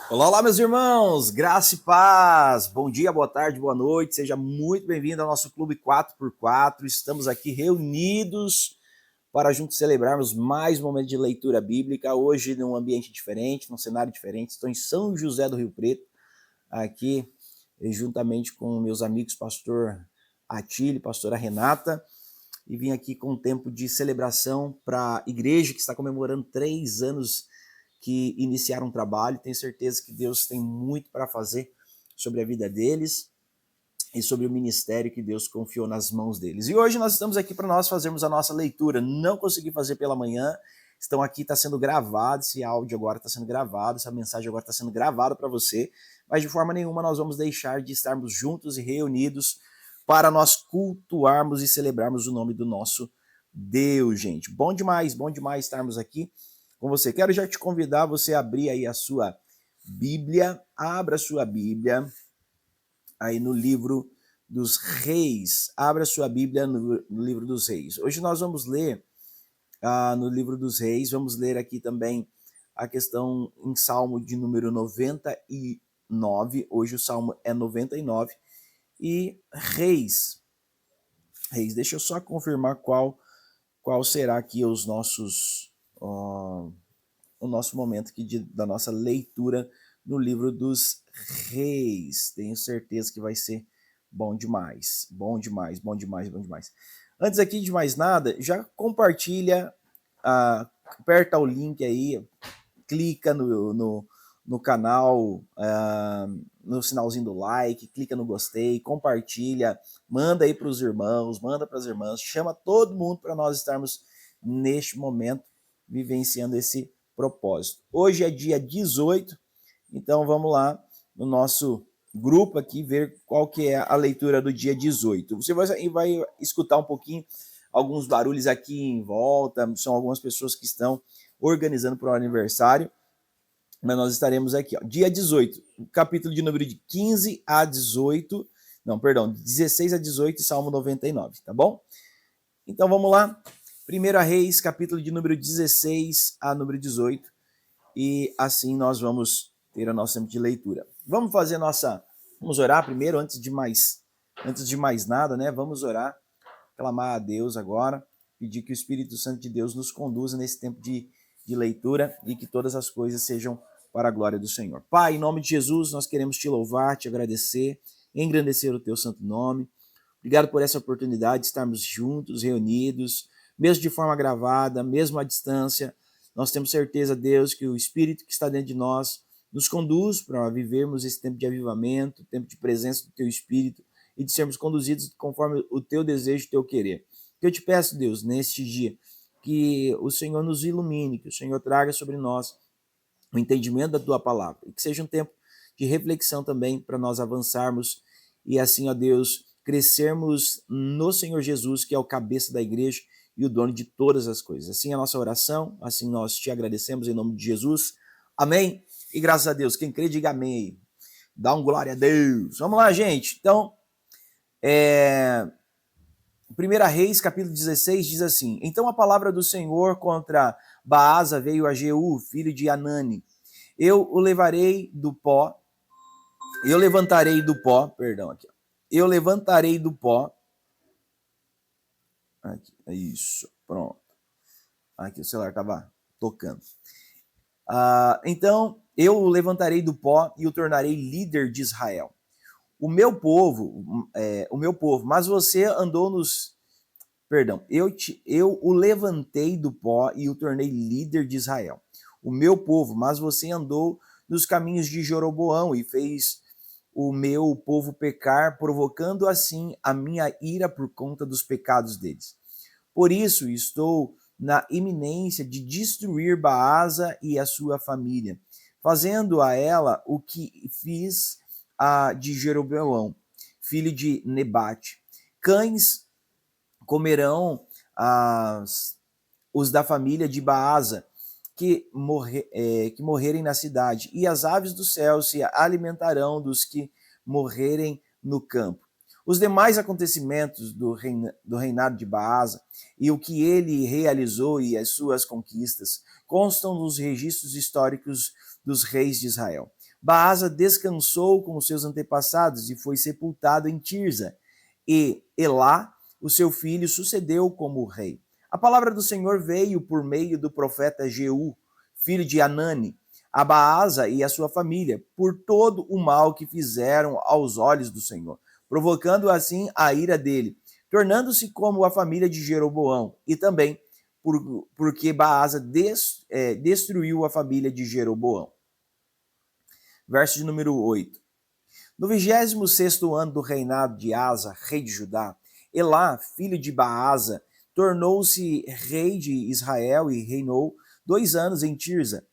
Olá, olá, meus irmãos, graça e paz, bom dia, boa tarde, boa noite, seja muito bem-vindo ao nosso Clube 4x4, estamos aqui reunidos para juntos celebrarmos mais um momento de leitura bíblica, hoje num ambiente diferente, num cenário diferente, estou em São José do Rio Preto, aqui juntamente com meus amigos pastor Atílio e pastora Renata, e vim aqui com um tempo de celebração para a igreja que está comemorando 3 anos que iniciaram um trabalho. Tenho certeza que Deus tem muito para fazer sobre a vida deles e sobre o ministério que Deus confiou nas mãos deles. E hoje nós estamos aqui para nós fazermos a nossa leitura. Não consegui fazer pela manhã, estão aqui, está sendo gravado, esse áudio agora está sendo gravado, essa mensagem agora está sendo gravada para você, mas de forma nenhuma nós vamos deixar de estarmos juntos e reunidos para nós cultuarmos e celebrarmos o nome do nosso Deus, gente. Bom demais estarmos aqui com você. Quero já te convidar você a abrir aí a sua Bíblia, abra a sua Bíblia aí no livro dos Reis, abra a sua Bíblia no livro dos Reis. Hoje nós vamos ler no livro dos Reis, vamos ler aqui também a questão em Salmo de número 99, hoje o Salmo é 99, e Reis, deixa eu só confirmar qual será aqui os nossos... o nosso momento aqui da nossa leitura no livro dos Reis. Tenho certeza que vai ser bom demais. Antes aqui de mais nada, já compartilha, aperta o link aí, clica no canal, no sinalzinho do like, clica no gostei, compartilha, manda aí para os irmãos, manda para as irmãs, chama todo mundo para nós estarmos neste momento vivenciando esse propósito. Hoje é dia 18, então vamos lá no nosso grupo aqui ver qual que é a leitura do dia 18. Você vai escutar um pouquinho alguns barulhos aqui em volta, são algumas pessoas que estão organizando para o aniversário, mas nós estaremos aqui, ó, dia 18, capítulo de número de 15 a 18, não, perdão, 16 a 18, Salmo 99, tá bom? Então vamos lá. 1 Reis, capítulo de número 16 a número 18, e assim nós vamos ter a nossa tempo de leitura. Vamos orar primeiro, antes de mais nada, né? Vamos orar, clamar a Deus agora, pedir que o Espírito Santo de Deus nos conduza nesse tempo de leitura e que todas as coisas sejam para a glória do Senhor. Pai, em nome de Jesus, nós queremos te louvar, te agradecer, engrandecer o teu santo nome. Obrigado por essa oportunidade de estarmos juntos, reunidos, mesmo de forma gravada, mesmo à distância. Nós temos certeza, Deus, que o Espírito que está dentro de nós nos conduz para vivermos esse tempo de avivamento, tempo de presença do teu Espírito e de sermos conduzidos conforme o teu desejo e o teu querer. Que eu te peço, Deus, neste dia, que o Senhor nos ilumine, que o Senhor traga sobre nós o entendimento da tua palavra e que seja um tempo de reflexão também para nós avançarmos e assim, ó Deus, crescermos no Senhor Jesus, que é o cabeça da igreja e o dono de todas as coisas. Assim é a nossa oração, assim nós te agradecemos em nome de Jesus. Amém? E graças a Deus, quem crê, diga amém. Dá um glória a Deus. Vamos lá, gente. Então, 1 Reis, capítulo 16, diz assim: Então a palavra do Senhor contra Baasa veio a Jeú, filho de Anani. Eu levantarei do pó, aqui, isso, pronto. Aqui o celular estava tocando. Então eu o levantarei do pó e o tornarei líder de Israel. O meu povo, mas você andou nos... Perdão, eu o levantei do pó e o tornei líder de Israel. O meu povo, mas você andou nos caminhos de Jeroboão e fez o meu povo pecar, provocando assim a minha ira por conta dos pecados deles. Por isso estou na iminência de destruir Baasa e a sua família, fazendo a ela o que fiz a de Jeroboão, filho de Nebate. Cães comerão os da família de Baasa que morrerem na cidade, e as aves do céu se alimentarão dos que morrerem no campo. Os demais acontecimentos do reinado de Baasa e o que ele realizou e as suas conquistas constam nos registros históricos dos reis de Israel. Baasa descansou com os seus antepassados e foi sepultado em Tirza, e Elá, o seu filho, sucedeu como rei. A palavra do Senhor veio por meio do profeta Jeú, filho de Anani, a Baasa e a sua família, por todo o mal que fizeram aos olhos do Senhor, provocando assim a ira dele, tornando-se como a família de Jeroboão, e também porque Baasa destruiu a família de Jeroboão. Verso de número 8. No 26º ano do reinado de Asa, rei de Judá, Elá, filho de Baasa, tornou-se rei de Israel e reinou 2 anos em Tirza.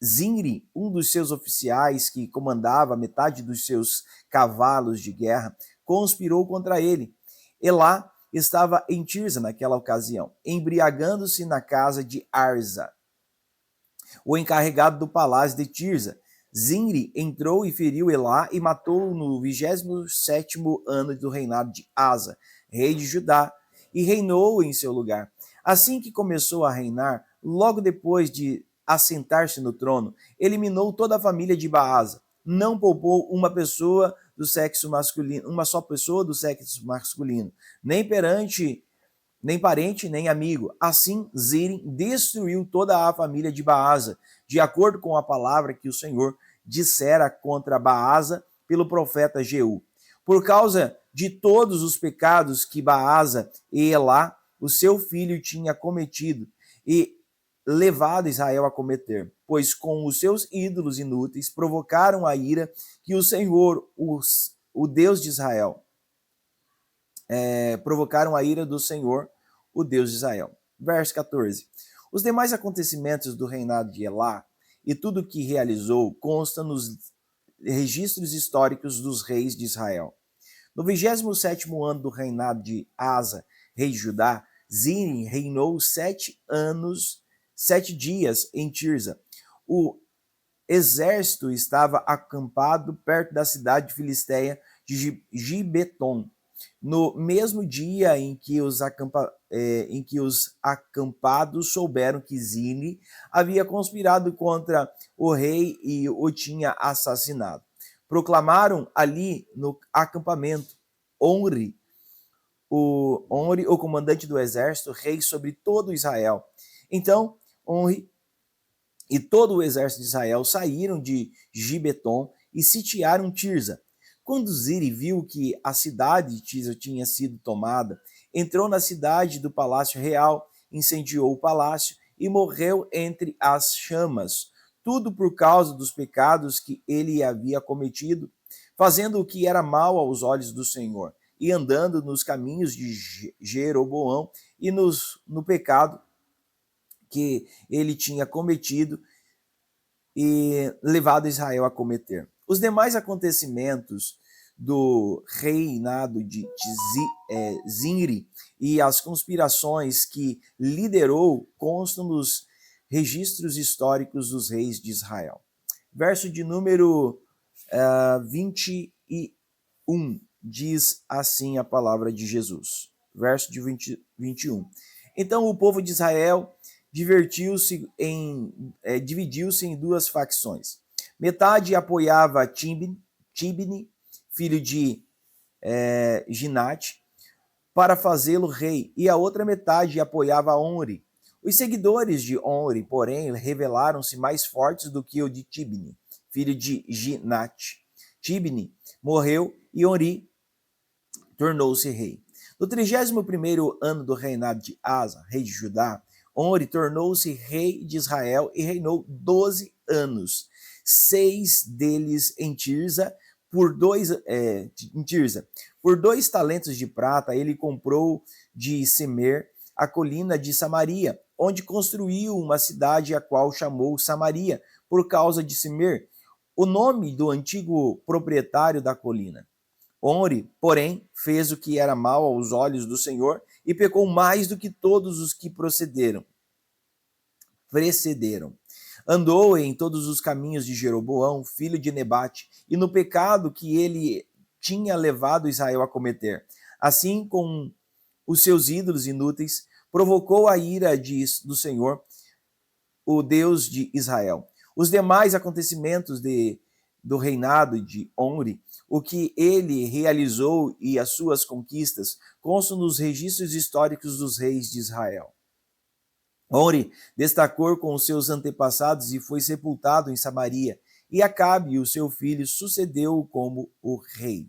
Zimri, um dos seus oficiais que comandava metade dos seus cavalos de guerra, conspirou contra ele. Elá estava em Tirza naquela ocasião, embriagando-se na casa de Arza, o encarregado do palácio de Tirza. Zimri entrou e feriu Elá e matou-o no 27º ano do reinado de Asa, rei de Judá, e reinou em seu lugar. Assim que começou a reinar, logo depois de assentar-se no trono, eliminou toda a família de Baasa. Não poupou uma pessoa do sexo masculino, uma só pessoa do sexo masculino, nem parente, nem amigo. Assim, Zimri destruiu toda a família de Baasa, de acordo com a palavra que o Senhor dissera contra Baasa pelo profeta Jeú. Por causa de todos os pecados que Baasa e Elá, o seu filho, tinha cometido e levado Israel a cometer, pois com os seus ídolos inúteis provocaram a ira que o Senhor, o Deus de Israel, provocaram a ira do Senhor, o Deus de Israel. Verso 14. Os demais acontecimentos do reinado de Elá e tudo o que realizou consta nos registros históricos dos reis de Israel. No 27º ano do reinado de Asa, rei de Judá, Zimri reinou 7 anos, 7 dias em Tirza. O exército estava acampado perto da cidade filisteia de Gibeton. No mesmo dia em que os acampados souberam que Zimri havia conspirado contra o rei e o tinha assassinado, proclamaram ali no acampamento Omri, o comandante do exército, rei sobre todo Israel. Então, Omri e todo o exército de Israel saíram de Gibeton e sitiaram Tirza. Quando Zimri viu que a cidade de Tirza tinha sido tomada, entrou na cidade do palácio real, incendiou o palácio e morreu entre as chamas, tudo por causa dos pecados que ele havia cometido, fazendo o que era mal aos olhos do Senhor, e andando nos caminhos de Jeroboão e no pecado que ele tinha cometido e levado Israel a cometer. Os demais acontecimentos do reinado de Zimri e as conspirações que liderou constam nos registros históricos dos reis de Israel. Verso de número 21 diz assim a palavra de Jesus. Verso de 21. Então o povo de Israel dividiu-se em 2 facções. Metade apoiava Tibni, filho de Ginate, para fazê-lo rei, e a outra metade apoiava Omri. Os seguidores de Omri, porém, revelaram-se mais fortes do que o de Tibni, filho de Ginate. Tibni morreu e Omri tornou-se rei. No 31º ano do reinado de Asa, rei de Judá, Omri tornou-se rei de Israel e reinou 12 anos, 6 deles em Tirza. Por 2 talentos de prata, ele comprou de Semer a colina de Samaria, onde construiu uma cidade a qual chamou Samaria, por causa de Semer, o nome do antigo proprietário da colina. Omri, porém, fez o que era mal aos olhos do Senhor e pecou mais do que todos os que precederam. Andou em todos os caminhos de Jeroboão, filho de Nebate, e no pecado que ele tinha levado Israel a cometer. Assim, com os seus ídolos inúteis, provocou a ira do Senhor, o Deus de Israel. Os demais acontecimentos do reinado de Omri, o que ele realizou e as suas conquistas, constam nos registros históricos dos reis de Israel. Omri destacou com os seus antepassados e foi sepultado em Samaria, e Acabe, o seu filho, sucedeu-o como o rei.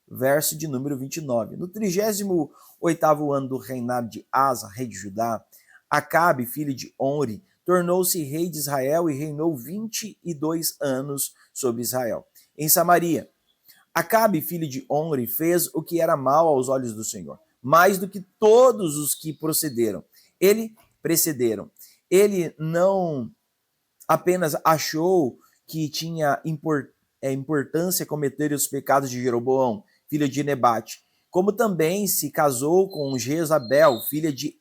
Verso de número 29. No 38º ano do reinado de Asa, rei de Judá, Acabe, filho de Omri, tornou-se rei de Israel e reinou 22 anos sobre Israel. Em Samaria, Acabe, filho de Omri, fez o que era mal aos olhos do Senhor, mais do que todos os que precederam. Ele não apenas achou que tinha importância cometer os pecados de Jeroboão, filho de Nebate, como também se casou com Jezabel, filha de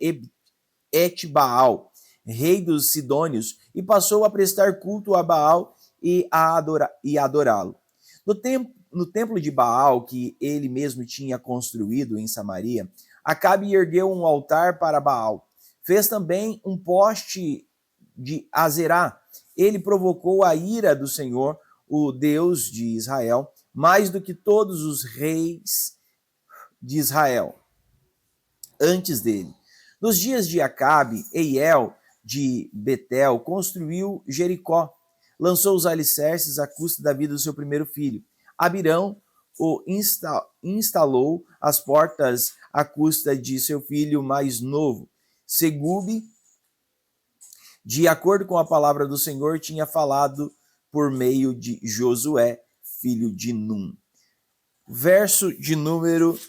Etbaal, rei dos Sidônios, e passou a prestar culto a Baal e adorá-lo. No templo de Baal, que ele mesmo tinha construído em Samaria, Acabe ergueu um altar para Baal. Fez também um poste de Azerá. Ele provocou a ira do Senhor, o Deus de Israel, mais do que todos os reis de Israel antes dele. Nos dias de Acabe, Eiel de Betel construiu Jericó, lançou os alicerces à custa da vida do seu primeiro filho. Abirão o instalou as portas à custa de seu filho mais novo. Segube, de acordo com a palavra do Senhor, tinha falado por meio de Josué, filho de Num.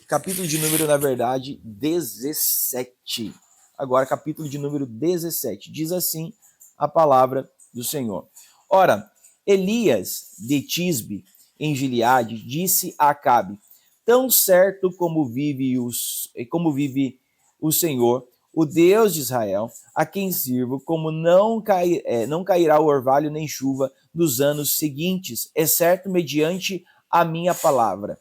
Capítulo de número, na verdade, 17. Agora, capítulo de número 17. Diz assim a palavra do Senhor. Ora, Elias de Tisbe, em Gileade, disse a Acabe: tão certo como vive o Senhor, o Deus de Israel, a quem sirvo, como não cairá o orvalho nem chuva nos anos seguintes, exceto mediante a minha palavra.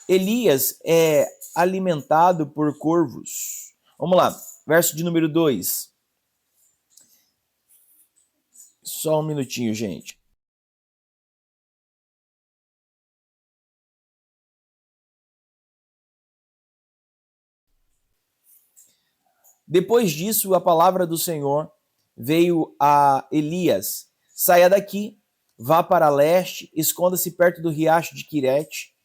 Elias é alimentado por corvos. Vamos lá, verso de número 2. Só um minutinho, gente. Depois disso, a palavra do Senhor veio a Elias: saia daqui, vá para leste, esconda-se perto do riacho de Quirete,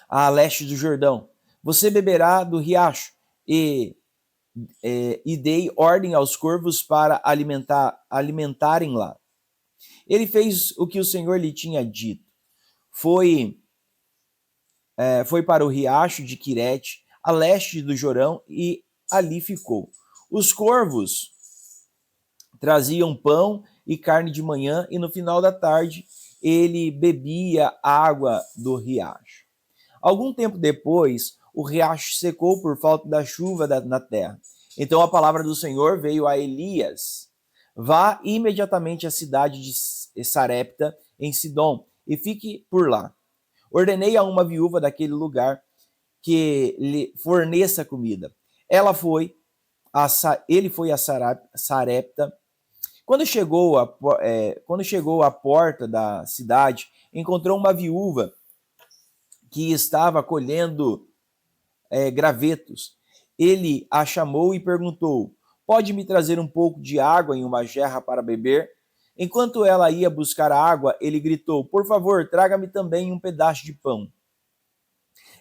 a leste do Jordão. Você beberá do riacho e dei ordem aos corvos para alimentarem lá. Ele fez o que o Senhor lhe tinha dito. Foi para o riacho de Quirete, a leste do Jordão, e ali ficou. Os corvos traziam pão e carne de manhã, e no final da tarde ele bebia água do riacho. Algum tempo depois, o riacho secou por falta da chuva na terra. Então a palavra do Senhor veio a Elias: vá imediatamente à cidade de Sarepta, em Sidom, e fique por lá. Ordenei a uma viúva daquele lugar que lhe forneça comida. Ele foi a Sarepta. Quando chegou à porta da cidade, encontrou uma viúva que estava colhendo gravetos. Ele a chamou e perguntou: pode me trazer um pouco de água em uma jarra para beber? Enquanto ela ia buscar a água, ele gritou: por favor, traga-me também um pedaço de pão.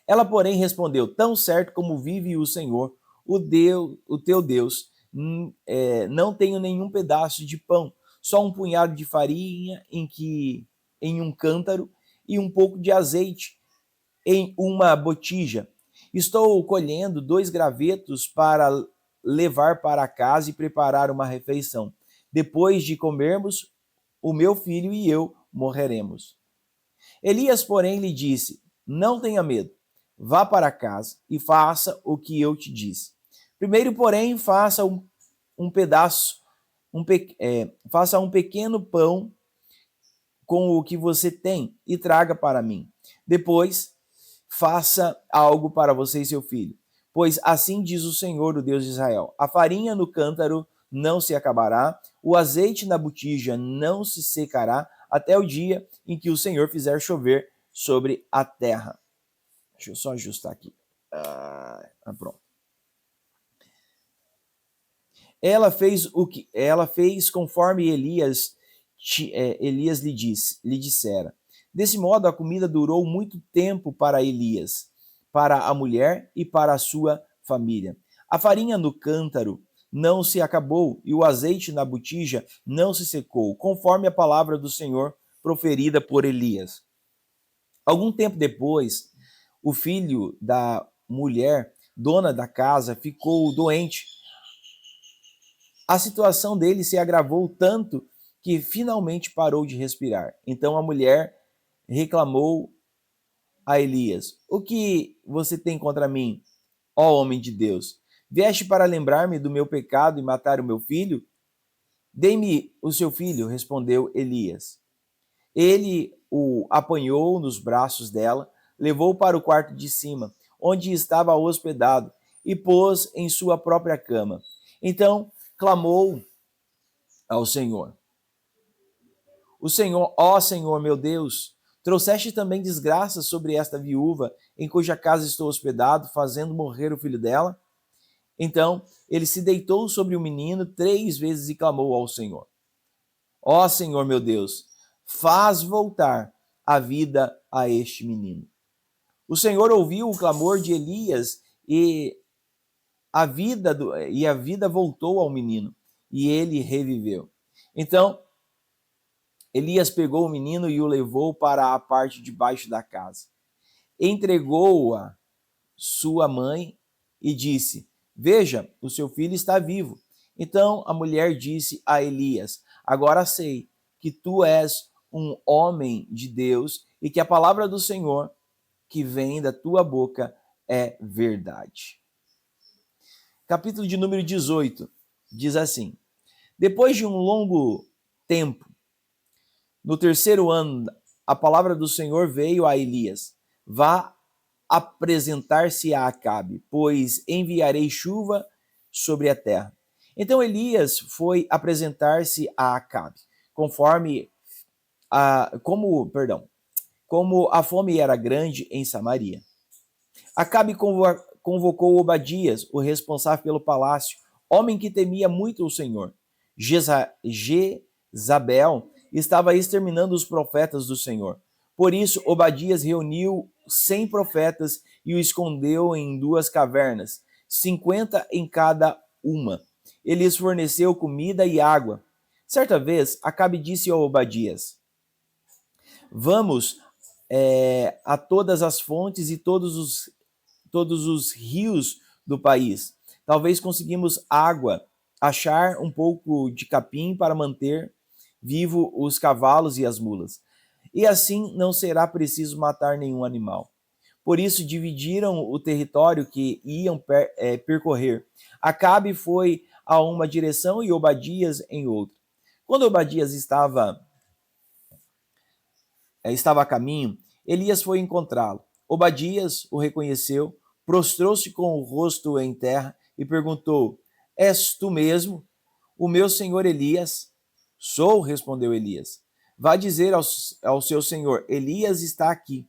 Ela, porém, respondeu: tão certo como vive o Senhor, o teu Deus, não tenho nenhum pedaço de pão, só um punhado de farinha em um cântaro e um pouco de azeite em uma botija. Estou colhendo 2 gravetos para levar para casa e preparar uma refeição. Depois de comermos, o meu filho e eu morreremos. Elias, porém, lhe disse: não tenha medo. Vá para casa e faça o que eu te disse. Primeiro, porém, faça um pequeno pão com o que você tem e traga para mim. Depois, faça algo para você e seu filho. Pois assim diz o Senhor, o Deus de Israel: a farinha no cântaro não se acabará, o azeite na botija não se secará, até o dia em que o Senhor fizer chover sobre a terra. Deixa eu só ajustar aqui. Pronto. Ela fez conforme Elias lhe dissera. Desse modo, a comida durou muito tempo para Elias, para a mulher e para a sua família. A farinha no cântaro não se acabou e o azeite na botija não se secou, conforme a palavra do Senhor proferida por Elias. Algum tempo depois, o filho da mulher, dona da casa, ficou doente. A situação dele se agravou tanto que finalmente parou de respirar. Então a mulher reclamou a Elias: o que você tem contra mim, ó homem de Deus? Vieste para lembrar-me do meu pecado e matar o meu filho? Dê-me o seu filho, respondeu Elias. Ele o apanhou nos braços dela, levou para o quarto de cima, onde estava hospedado, e pôs em sua própria cama. Então clamou ao Senhor: o Senhor, ó Senhor meu Deus, trouxeste também desgraça sobre esta viúva, em cuja casa estou hospedado, fazendo morrer o filho dela? Então ele se deitou sobre o menino 3 vezes e clamou ao Senhor: ó Senhor meu Deus, faz voltar a vida a este menino. O Senhor ouviu o clamor de Elias e a vida voltou ao menino, e ele reviveu. Então Elias pegou o menino e o levou para a parte de baixo da casa. Entregou-o a sua mãe e disse: veja, o seu filho está vivo. Então a mulher disse a Elias: agora sei que tu és um homem de Deus e que a palavra do Senhor que vem da tua boca é verdade. Capítulo de número 18 diz assim: depois de um longo tempo, no terceiro ano, a palavra do Senhor veio a Elias: vá apresentar-se a Acabe, pois enviarei chuva sobre a terra. Então Elias foi apresentar-se a Acabe, como a fome era grande em Samaria. Acabe convocou Obadias, o responsável pelo palácio, homem que temia muito o Senhor. Jezabel estava exterminando os profetas do Senhor. Por isso, Obadias reuniu 100 profetas e o escondeu em 2 cavernas, 50 em cada uma. Ele lhes forneceu comida e água. Certa vez, Acabe disse a Obadias: vamos a todas as fontes e todos os rios do país. Talvez conseguimos achar um pouco de capim para manter vivo os cavalos e as mulas. E assim não será preciso matar nenhum animal. Por isso dividiram o território que iam percorrer. Acabe foi a uma direção e Obadias em outra. Quando Obadias estava a caminho, Elias foi encontrá-lo. Obadias o reconheceu, prostrou-se com o rosto em terra e perguntou: és tu mesmo, o meu senhor Elias? Sou, respondeu Elias. Vá dizer ao seu senhor: Elias está aqui.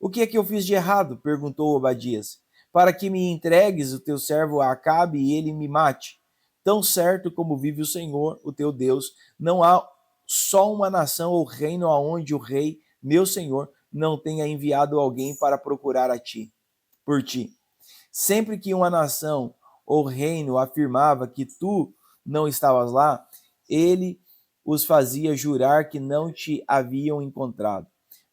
O que é que eu fiz de errado? Perguntou Obadias. Para que me entregues o teu servo a Acabe e ele me mate. Tão certo como vive o Senhor, o teu Deus, não há só uma nação ou reino aonde o rei, meu senhor, não tenha enviado alguém para procurar por ti. Sempre que uma nação ou reino afirmava que tu não estavas lá, ele os fazia jurar que não te haviam encontrado.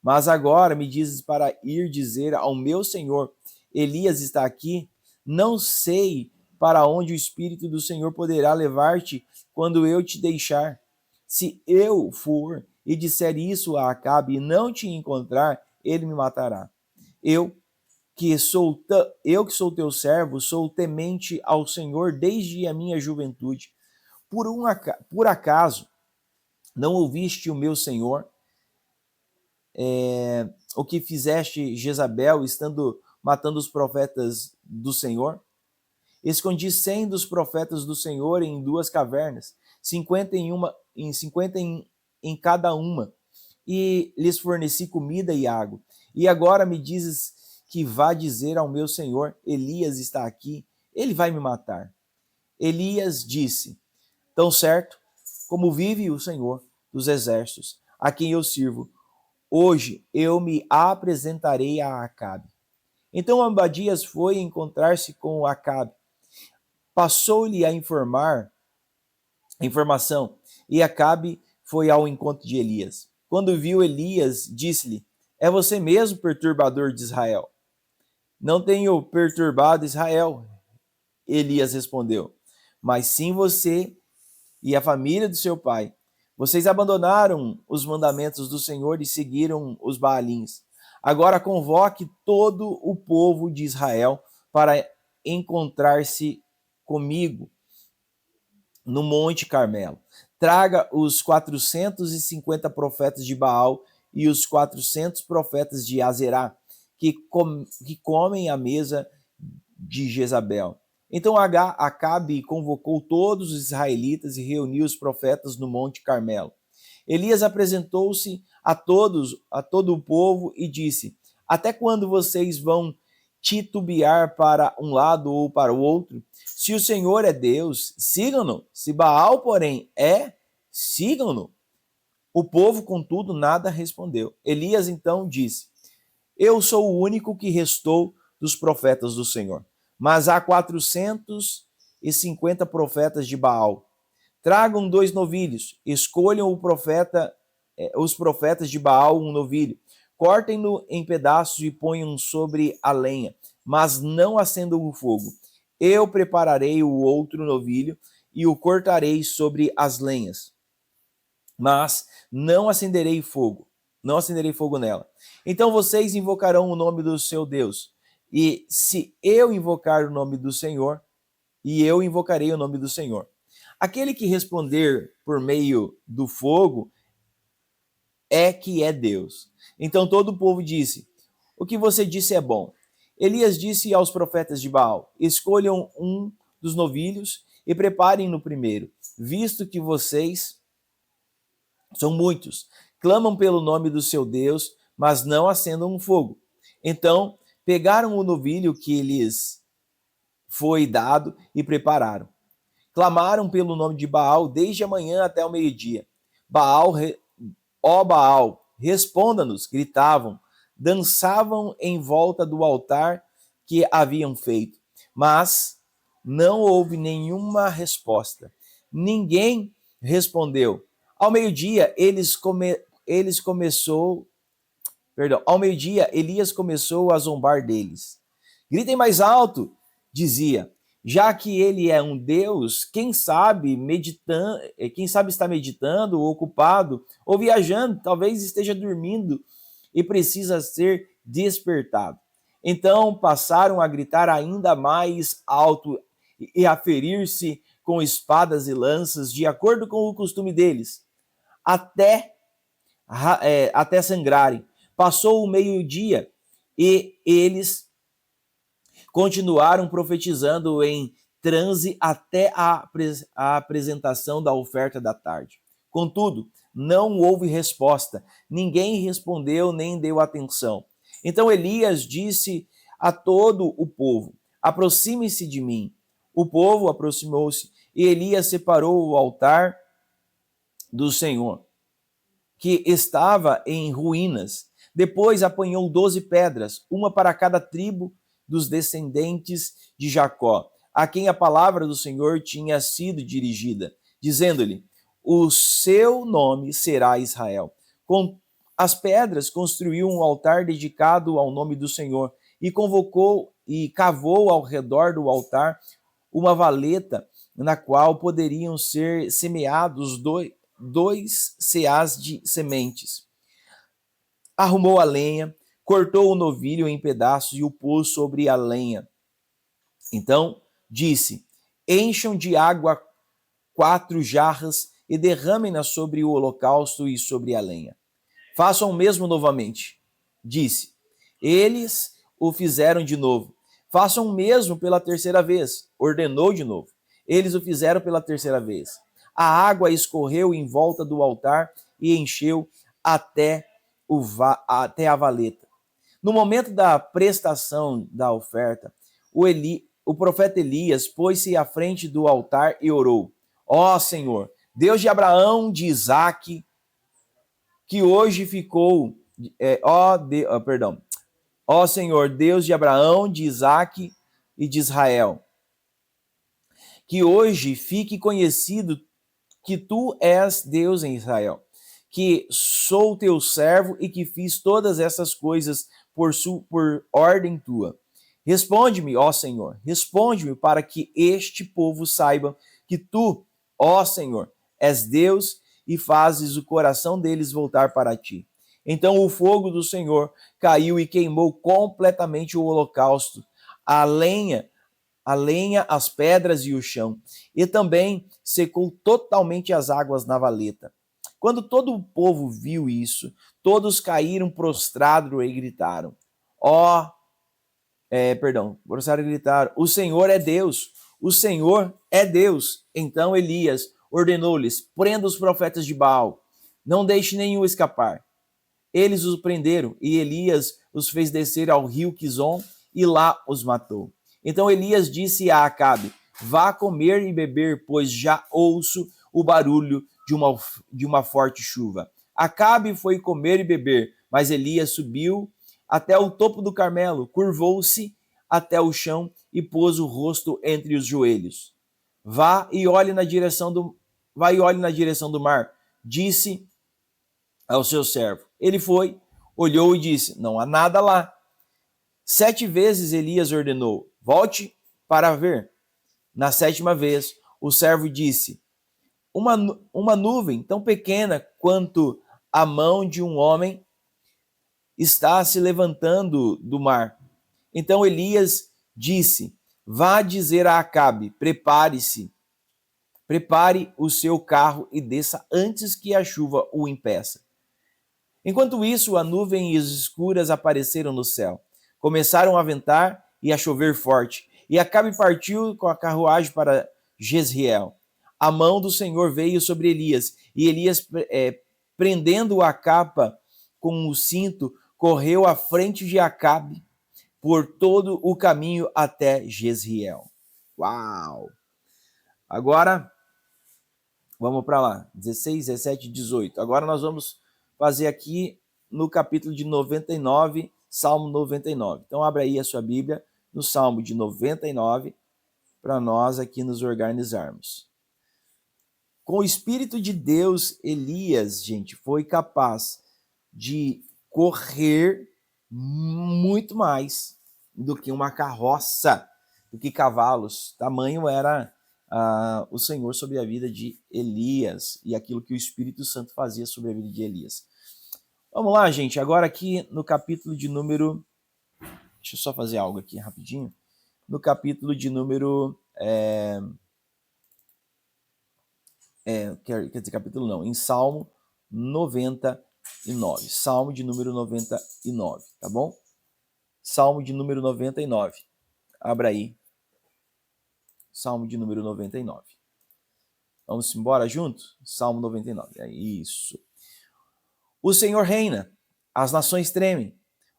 Mas agora me dizes para ir dizer ao meu senhor: Elias está aqui? Não sei para onde o Espírito do Senhor poderá levar-te quando eu te deixar. Se eu for e disser isso a Acabe e não te encontrar, ele me matará. Eu que sou teu servo, sou temente ao Senhor desde a minha juventude. Por acaso não ouviste o meu Senhor? o que fizeste Jezabel, estando matando os profetas do Senhor? Escondi 100 dos profetas do Senhor em 2 cavernas, 50 em cada uma, e lhes forneci comida e água. E agora me dizes que vá dizer ao meu senhor, Elias está aqui, ele vai me matar. Elias disse, tão certo como vive o Senhor dos exércitos, a quem eu sirvo, hoje eu me apresentarei a Acabe. Então Abadias foi encontrar-se com Acabe, passou-lhe a informação, e Acabe foi ao encontro de Elias. Quando viu Elias, disse-lhe, é você mesmo, perturbador de Israel? Não tenho perturbado Israel, Elias respondeu, mas sim você e a família do seu pai. Vocês abandonaram os mandamentos do Senhor e seguiram os Baalins. Agora convoque todo o povo de Israel para encontrar-se comigo no Monte Carmelo. Traga os 450 profetas de Baal e os 400 profetas de Azerá, que comem à mesa de Jezabel. Então Acabe convocou todos os israelitas e reuniu os profetas no Monte Carmelo. Elias apresentou-se a todo o povo e disse, até quando vocês vão titubear para um lado ou para o outro? Se o Senhor é Deus, sigam-no. Se Baal, porém, sigam-no. O povo, contudo, nada respondeu. Elias então disse, eu sou o único que restou dos profetas do Senhor, mas há 450 profetas de Baal. Tragam 2 novilhos, escolham os profetas de Baal um novilho, cortem-no em pedaços e ponham sobre a lenha, mas não acendam o fogo. Eu prepararei o outro novilho e o cortarei sobre as lenhas, mas não acenderei fogo nela. Então vocês invocarão o nome do seu Deus, e se eu invocar o nome do Senhor, e eu invocarei o nome do Senhor. Aquele que responder por meio do fogo é que é Deus. Então todo o povo disse, o que você disse é bom. Elias disse aos profetas de Baal, escolham um dos novilhos e preparem no primeiro, visto que vocês são muitos, clamam pelo nome do seu Deus, mas não acendam um fogo. Então pegaram o novilho que lhes foi dado e prepararam. Clamaram pelo nome de Baal desde a manhã até o meio-dia. Ó Baal, responda-nos, gritavam, dançavam em volta do altar que haviam feito. Mas não houve nenhuma resposta. Ninguém respondeu. Ao meio-dia, ao meio-dia, Elias começou a zombar deles. Gritem mais alto, dizia, já que ele é um Deus, quem sabe está meditando, ou ocupado, ou viajando, talvez esteja dormindo e precisa ser despertado. Então passaram a gritar ainda mais alto e a ferir-se com espadas e lanças, de acordo com o costume deles, até sangrarem. Passou o meio-dia e eles continuaram profetizando em transe até a apresentação da oferta da tarde. Contudo, não houve resposta. Ninguém respondeu nem deu atenção. Então Elias disse a todo o povo, aproxime-se de mim. O povo aproximou-se e Elias separou o altar do Senhor, que estava em ruínas. Depois apanhou 12 pedras, uma para cada tribo dos descendentes de Jacó, a quem a palavra do Senhor tinha sido dirigida, dizendo-lhe, o seu nome será Israel. Com as pedras construiu um altar dedicado ao nome do Senhor e cavou ao redor do altar uma valeta na qual poderiam ser semeados dois ceás de sementes. Arrumou a lenha, cortou o novilho em pedaços e o pôs sobre a lenha. Então disse, encham de água 4 jarras e derramem-na sobre o holocausto e sobre a lenha. Façam o mesmo novamente. Disse. Eles o fizeram de novo. Façam o mesmo pela terceira vez. Ordenou de novo. Eles o fizeram pela terceira vez. A água escorreu em volta do altar e encheu até a valeta. No momento da prestação da oferta, o profeta Elias pôs-se à frente do altar e orou: Ó Senhor, Deus de Abraão, de Isaque, que hoje ficou, ó Senhor, Deus de Abraão, de Isaque e de Israel, que hoje fique conhecido que tu és Deus em Israel, que sou teu servo e que fiz todas essas coisas por ordem tua. Responde-me, ó Senhor, responde-me para que este povo saiba que tu, ó Senhor, és Deus e fazes o coração deles voltar para ti. Então o fogo do Senhor caiu e queimou completamente o holocausto, a lenha, as pedras e o chão, e também secou totalmente as águas na valeta. Quando todo o povo viu isso, todos caíram prostrados e gritaram: prostraram e gritaram: O Senhor é Deus, o Senhor é Deus. Então Elias ordenou-lhes: prenda os profetas de Baal, não deixe nenhum escapar. Eles os prenderam e Elias os fez descer ao rio Quizon e lá os matou. Então Elias disse a Acabe: vá comer e beber, pois já ouço o barulho de uma forte chuva. Acabe foi comer e beber, mas Elias subiu até o topo do Carmelo, curvou-se até o chão e pôs o rosto entre os joelhos. Vá e olhe na direção do mar, disse ao seu servo. Ele foi, olhou e disse: não há nada lá. 7 vezes Elias ordenou: volte para ver. Na 7ª vez, o servo disse: uma nuvem tão pequena quanto a mão de um homem está se levantando do mar. Então Elias disse: vá dizer a Acabe: prepare-se, prepare o seu carro e desça antes que a chuva o impeça. Enquanto isso, a nuvem e as escuras apareceram no céu. Começaram a ventar e a chover forte. E Acabe partiu com a carruagem para Jezreel. A mão do Senhor veio sobre Elias, e Elias, prendendo a capa com o cinto, correu à frente de Acabe por todo o caminho até Jezreel. Uau! Agora, vamos para lá. 16, 17, 18. Agora nós vamos fazer aqui no capítulo de 99, Salmo 99. Então, abra aí a sua Bíblia no Salmo de 99, para nós aqui nos organizarmos. Com o Espírito de Deus, Elias, gente, foi capaz de correr muito mais do que uma carroça, do que cavalos. Tamanho era o Senhor sobre a vida de Elias e aquilo que o Espírito Santo fazia sobre a vida de Elias. Vamos lá, gente, agora aqui no capítulo de número... Deixa eu só fazer algo aqui rapidinho. No capítulo de número... quer dizer, capítulo não, em Salmo 99. Salmo de número 99, tá bom? Salmo de número 99. Abra aí. Salmo de número 99. Vamos embora junto? Salmo 99. É isso. O Senhor reina, as nações tremem.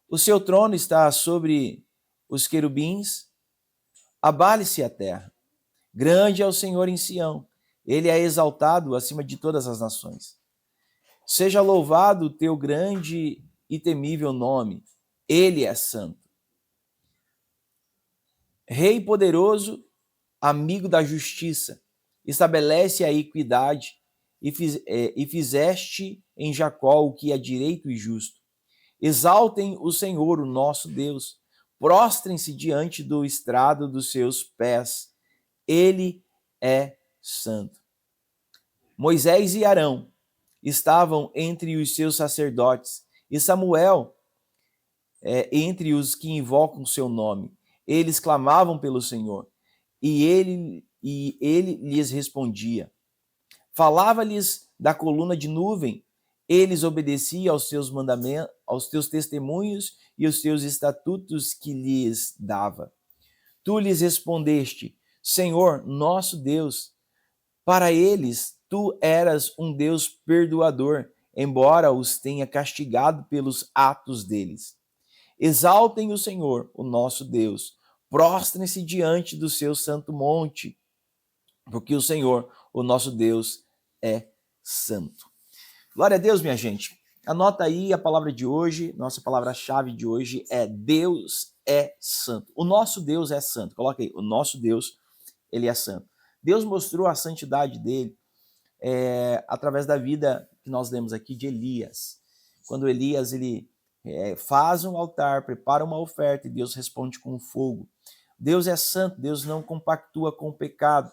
O seu trono está sobre os querubins. Abale-se a terra. Grande é o Senhor em Sião. Ele é exaltado acima de todas as nações. Seja louvado o teu grande e temível nome. Ele é santo. Rei poderoso, amigo da justiça, estabelece a equidade e fizeste em Jacó o que é direito e justo. Exaltem o Senhor, o nosso Deus. Prostrem-se diante do estrado dos seus pés. Ele é santo. Moisés e Arão estavam entre os seus sacerdotes, e Samuel entre os que invocam o seu nome. Eles clamavam pelo Senhor, e ele lhes respondia. Falava-lhes da coluna de nuvem Eles obedeciam aos teus mandamentos, aos teus testemunhos e aos teus estatutos que lhes dava. Tu lhes respondeste: Senhor, nosso Deus, para eles tu eras um Deus perdoador, embora os tenha castigado pelos atos deles. Exaltem o Senhor, o nosso Deus. Prostrem-se diante do seu santo monte, porque o Senhor, o nosso Deus, é santo. Glória a Deus, minha gente. Anota aí a palavra de hoje, nossa palavra-chave de hoje é Deus é santo. O nosso Deus é santo. Coloca aí, o nosso Deus, ele é santo. Deus mostrou a santidade dele através da vida que nós lemos aqui de Elias. Quando Elias ele faz um altar, prepara uma oferta e Deus responde com fogo. Deus é santo, Deus não compactua com o pecado.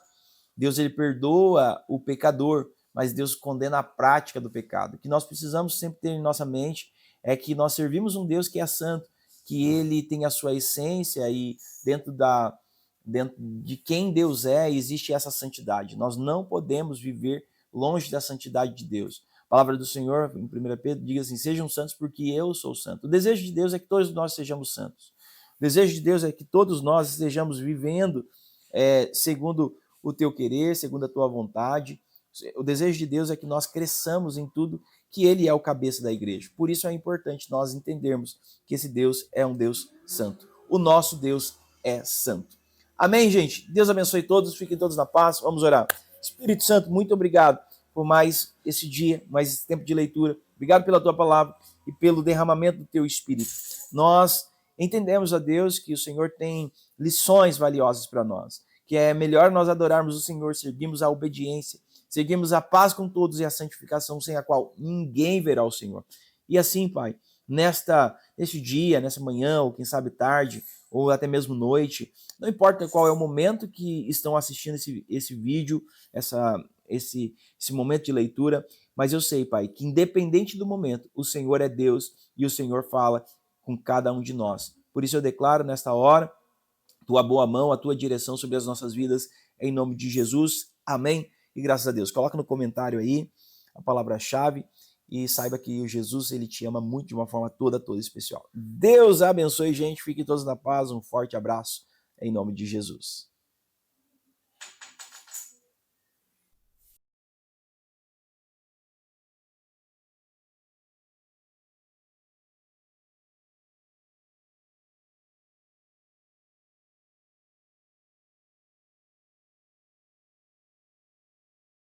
Deus ele perdoa o pecador, mas Deus condena a prática do pecado. O que nós precisamos sempre ter em nossa mente é que nós servimos um Deus que é santo, que ele tem a sua essência e dentro de quem Deus é, existe essa santidade. Nós não podemos viver longe da santidade de Deus. A palavra do Senhor, em 1 Pedro, diz assim: sejam santos porque eu sou santo. O desejo de Deus é que todos nós sejamos santos. O desejo de Deus é que todos nós estejamos vivendo segundo o teu querer, segundo a tua vontade. O desejo de Deus é que nós cresçamos em tudo, que ele é o cabeça da igreja. Por isso é importante nós entendermos que esse Deus é um Deus santo. O nosso Deus é santo. Amém, gente? Deus abençoe todos, fiquem todos na paz. Vamos orar. Espírito Santo, muito obrigado por mais esse dia, mais esse tempo de leitura. Obrigado pela tua palavra e pelo derramamento do teu Espírito. Nós entendemos, ó Deus, que o Senhor tem lições valiosas para nós, que é melhor nós adorarmos o Senhor, seguirmos a obediência, seguirmos a paz com todos e a santificação, sem a qual ninguém verá o Senhor. E assim, Pai, neste dia, nessa manhã, ou quem sabe tarde, ou até mesmo noite, não importa qual é o momento que estão assistindo esse vídeo, esse momento de leitura, mas eu sei, Pai, que independente do momento, o Senhor é Deus e o Senhor fala com cada um de nós. Por isso eu declaro nesta hora tua boa mão, a tua direção sobre as nossas vidas, em nome de Jesus. Amém. E graças a Deus. Coloca no comentário aí a palavra-chave e saiba que o Jesus, ele te ama muito de uma forma toda especial. Deus abençoe, gente. Fiquem todos na paz. Um forte abraço em nome de Jesus.